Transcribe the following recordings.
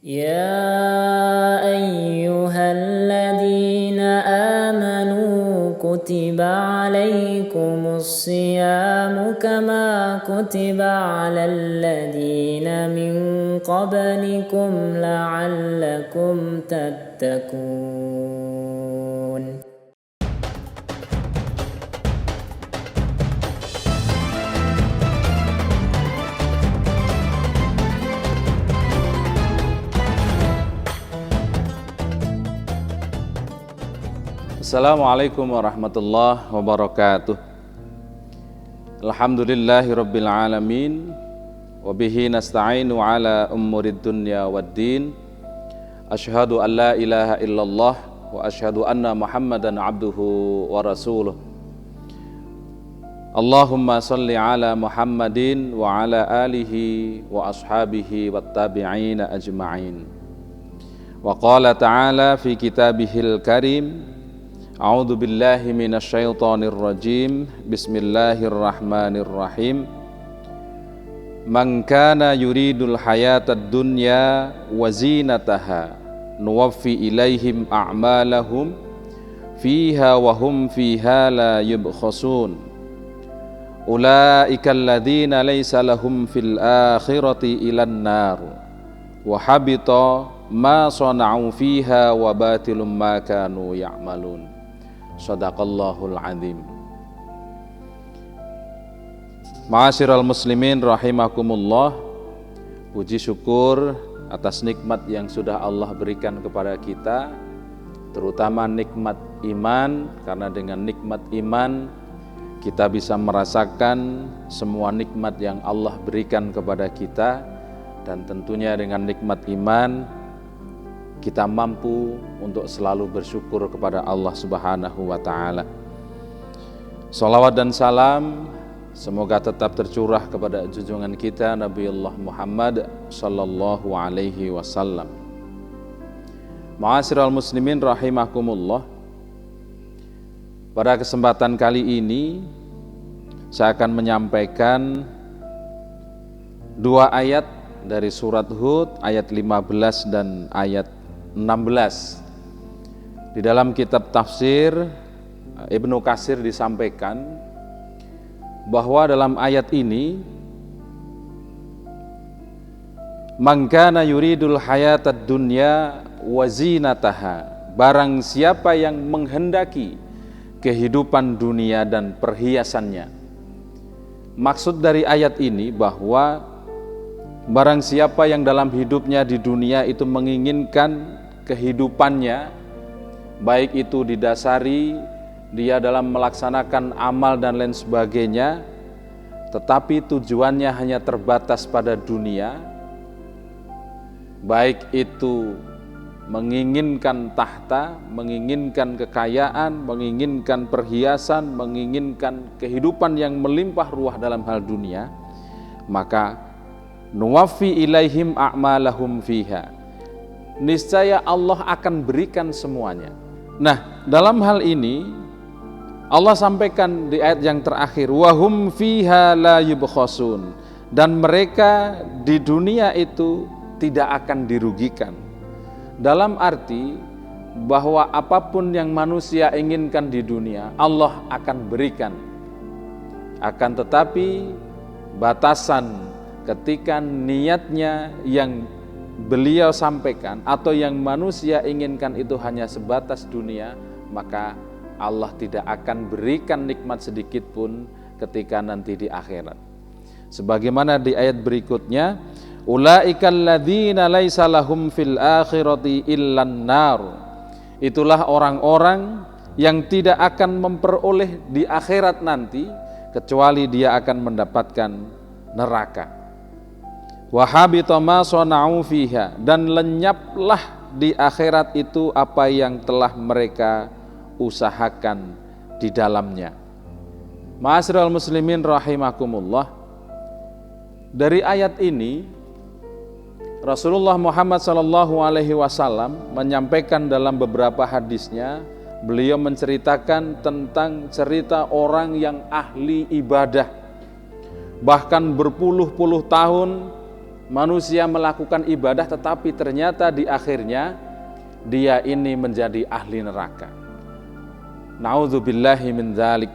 يا أيها الذين آمنوا كتب عليكم الصيام كما كتب على الذين من قبلكم لعلكم تتقون. Assalamualaikum warahmatullahi wabarakatuh. Alhamdulillahirabbil alamin wa bihi nasta'inu ala umurid dunya waddin. Asyhadu an la ilaha illallah wa asyhadu anna Muhammadan abduhu wa rasuluh. Allahumma salli ala Muhammadin wa ala alihi wa ashabihi wattabi'ina ajma'in. Wa qala ta'ala fi kitabihil karim, A'udzu billahi minasyaitonir rajim. Bismillahirrahmanirrahim. Man kana yuridul hayatad dunya wa zinataha nuwaffi ilaihim a'malahum fiha wa hum fiha la yubkhasun. Ulaika alladzina laysa lahum fil akhirati ilan nar wa habita ma sana'u fiha wa batilum ma kanu ya'malun. Shadaqallahul azim. Ma'asyiral muslimin rahimakumullah. Puji syukur atas nikmat yang sudah Allah berikan kepada kita, terutama nikmat iman, karena dengan nikmat iman kita bisa merasakan semua nikmat yang Allah berikan kepada kita, dan tentunya dengan nikmat iman kita mampu untuk selalu bersyukur kepada Allah Subhanahu wa ta'ala. Salawat dan salam semoga tetap tercurah kepada junjungan kita Nabiullah Muhammad sallallahu alaihi wasallam. Ma'asyiral muslimin rahimakumullah. Pada kesempatan kali ini saya akan menyampaikan dua ayat dari surat Hud, ayat 15 dan ayat 16. Di dalam kitab tafsir Ibnu Katsir disampaikan bahwa dalam ayat ini, man kana yuridul hayatad dunya wa zinataha, barang siapa yang menghendaki kehidupan dunia dan perhiasannya. Maksud dari ayat ini bahwa barang siapa yang dalam hidupnya di dunia itu menginginkan kehidupannya, baik itu didasari dia dalam melaksanakan amal dan lain sebagainya, tetapi tujuannya hanya terbatas pada dunia, baik itu menginginkan tahta, menginginkan kekayaan, menginginkan perhiasan, menginginkan kehidupan yang melimpah ruah dalam hal dunia, maka nuwaffi ilaihim a'malahum fiha, niscaya Allah akan berikan semuanya. Nah, dalam hal ini Allah sampaikan di ayat yang terakhir, wahum fiha la yubkhasun, dan mereka di dunia itu tidak akan dirugikan. Dalam arti bahwa apapun yang manusia inginkan di dunia, Allah akan berikan. Akan tetapi batasan ketika niatnya yang beliau sampaikan atau yang manusia inginkan itu hanya sebatas dunia, maka Allah tidak akan berikan nikmat sedikit pun ketika nanti di akhirat. Sebagaimana di ayat berikutnya, ulaikal ladzina laisa lahum fil akhirati illan nar, itulah orang-orang yang tidak akan memperoleh di akhirat nanti kecuali dia akan mendapatkan neraka. Wahabita ma sana'u fiha, dan lenyaplah di akhirat itu apa yang telah mereka usahakan di dalamnya. Ma'asyiral muslimin rahimakumullah. Dari ayat ini Rasulullah Muhammad sallallahu alaihi wasallam menyampaikan dalam beberapa hadisnya, beliau menceritakan tentang cerita orang yang ahli ibadah, bahkan berpuluh-puluh tahun manusia melakukan ibadah tetapi ternyata di akhirnya dia ini menjadi ahli neraka. Na'udzubillahi min dzalik.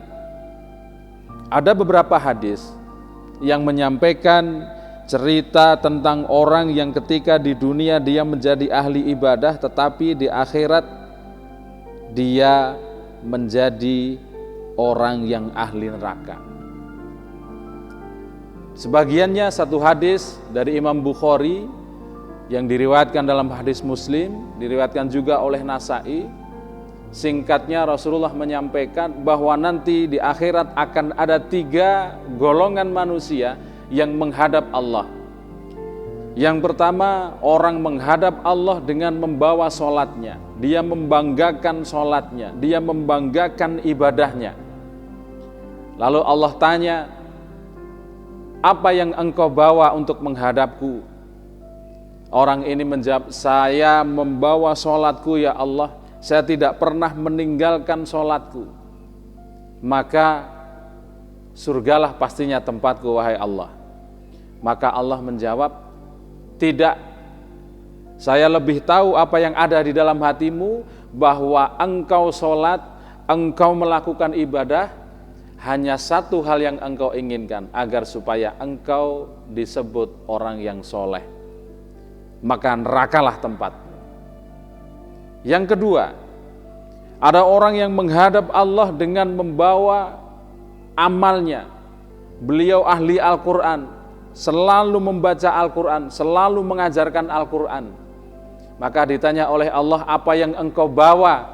Ada beberapa hadis yang menyampaikan cerita tentang orang yang ketika di dunia dia menjadi ahli ibadah tetapi di akhirat dia menjadi orang yang ahli neraka. Sebagiannya satu hadis dari Imam Bukhari yang diriwayatkan dalam hadis Muslim, diriwayatkan juga oleh Nasa'i. Singkatnya Rasulullah menyampaikan bahwa nanti di akhirat akan ada 3 golongan manusia yang menghadap Allah. Yang pertama, orang menghadap Allah dengan membawa sholatnya. Dia membanggakan sholatnya, dia membanggakan ibadahnya. Lalu Allah tanya, apa yang engkau bawa untuk menghadapku? Orang ini menjawab, saya membawa sholatku ya Allah, saya tidak pernah meninggalkan sholatku. Maka surgalah pastinya tempatku wahai Allah. Maka Allah menjawab, tidak, saya lebih tahu apa yang ada di dalam hatimu, bahwa engkau sholat, engkau melakukan ibadah, hanya satu hal yang engkau inginkan, agar supaya engkau disebut orang yang soleh. Maka nerakalah tempatmu. Yang kedua, ada orang yang menghadap Allah dengan membawa amalnya. Beliau ahli Al-Quran, selalu membaca Al-Quran, selalu mengajarkan Al-Quran. Maka ditanya oleh Allah, apa yang engkau bawa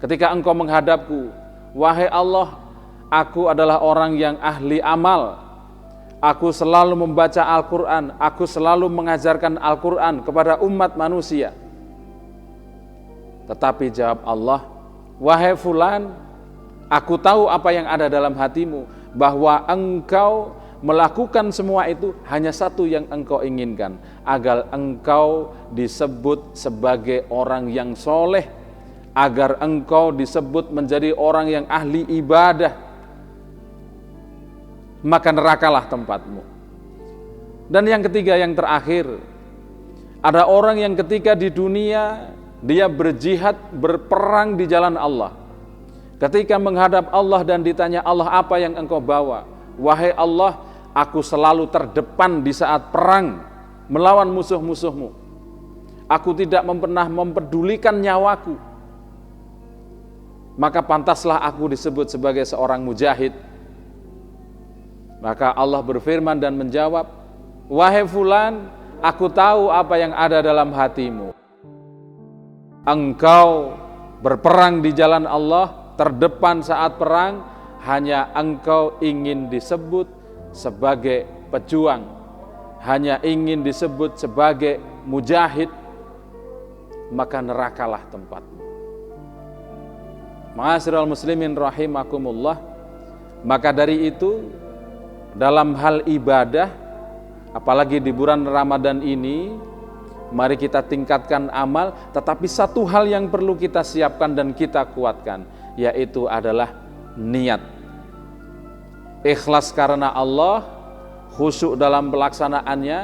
ketika engkau menghadapku? Wahai Allah, aku adalah orang yang ahli amal. Aku selalu membaca Al-Quran, aku selalu mengajarkan Al-Quran kepada umat manusia. Tetapi jawab Allah, wahai fulan, aku tahu apa yang ada dalam hatimu, bahwa engkau melakukan semua itu hanya satu yang engkau inginkan, agar engkau disebut sebagai orang yang soleh, agar engkau disebut menjadi orang yang ahli ibadah. Maka nerakalah tempatmu. Dan yang ketiga, yang terakhir, ada orang yang ketika di dunia dia berjihad, berperang di jalan Allah. Ketika menghadap Allah dan ditanya, Allah, apa yang engkau bawa? Wahai Allah, aku selalu terdepan di saat perang melawan musuh-musuhmu. Aku tidak pernah mempedulikan nyawaku. Maka pantaslah aku disebut sebagai seorang mujahid. Maka Allah berfirman dan menjawab, wahai fulan, aku tahu apa yang ada dalam hatimu. Engkau berperang di jalan Allah, terdepan saat perang, hanya engkau ingin disebut sebagai pejuang, hanya ingin disebut sebagai mujahid, maka nerakalah tempatmu. Ma'asyiral muslimin rahimakumullah. Maka dari itu, dalam hal ibadah, apalagi di bulan Ramadan ini, mari kita tingkatkan amal, tetapi satu hal yang perlu kita siapkan dan kita kuatkan, yaitu adalah niat. Ikhlas karena Allah, khusyuk dalam pelaksanaannya,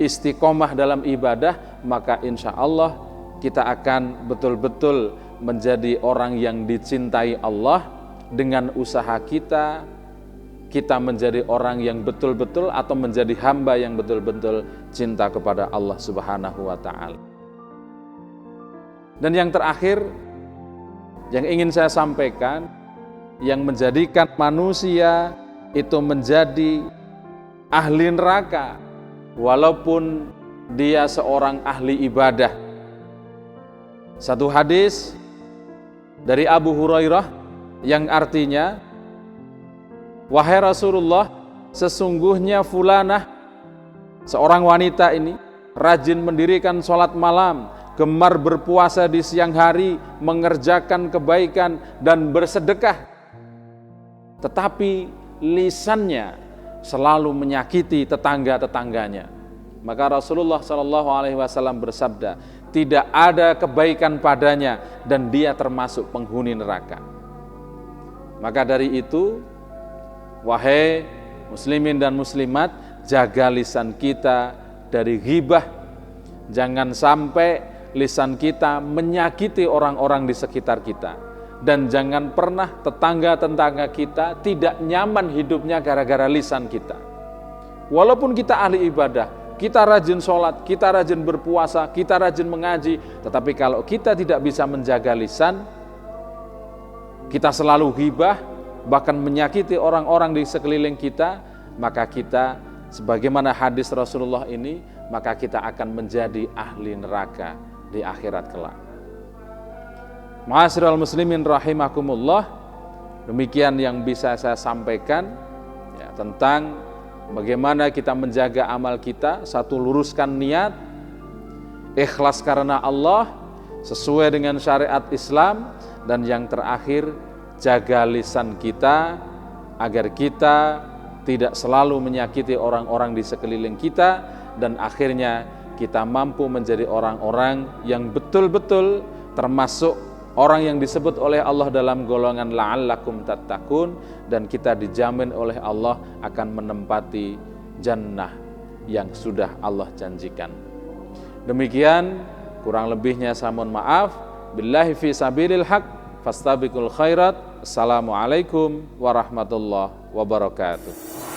istiqomah dalam ibadah, maka insya Allah kita akan betul-betul menjadi orang yang dicintai Allah. Dengan usaha kita menjadi orang yang betul-betul atau menjadi hamba yang betul-betul cinta kepada Allah Subhanahu wa ta'ala. Dan yang terakhir yang ingin saya sampaikan, yang menjadikan manusia itu menjadi ahli neraka walaupun dia seorang ahli ibadah. Satu hadis dari Abu Hurairah yang artinya, wahai Rasulullah, sesungguhnya fulanah, seorang wanita ini rajin mendirikan sholat malam, gemar berpuasa di siang hari, mengerjakan kebaikan dan bersedekah, tetapi lisannya selalu menyakiti tetangga-tetangganya. Maka Rasulullah SAW bersabda, tidak ada kebaikan padanya dan dia termasuk penghuni neraka. Maka dari itu, wahai muslimin dan muslimat, jaga lisan kita dari ghibah. Jangan sampai lisan kita menyakiti orang-orang di sekitar kita. Dan jangan pernah tetangga-tetangga kita tidak nyaman hidupnya gara-gara lisan kita. Walaupun kita ahli ibadah, kita rajin sholat, kita rajin berpuasa, kita rajin mengaji, tetapi kalau kita tidak bisa menjaga lisan, kita selalu ghibah, bahkan menyakiti orang-orang di sekeliling kita, maka kita, sebagaimana hadis Rasulullah ini, maka kita akan menjadi ahli neraka di akhirat kelak. Ma'asyiral muslimin rahimakumullah, demikian yang bisa saya sampaikan ya, tentang bagaimana kita menjaga amal kita. Satu, luruskan niat, ikhlas karena Allah, sesuai dengan syariat Islam. Dan yang terakhir, jaga lisan kita agar kita tidak selalu menyakiti orang-orang di sekeliling kita, dan akhirnya kita mampu menjadi orang-orang yang betul-betul termasuk orang yang disebut oleh Allah dalam golongan la'allakum tattaqun, dan kita dijamin oleh Allah akan menempati jannah yang sudah Allah janjikan. Demikian, kurang lebihnya saya mohon maaf. Billahi fi sabilil haq, fastabiqul khairat. Assalamualaikum warahmatullahi wabarakatuh.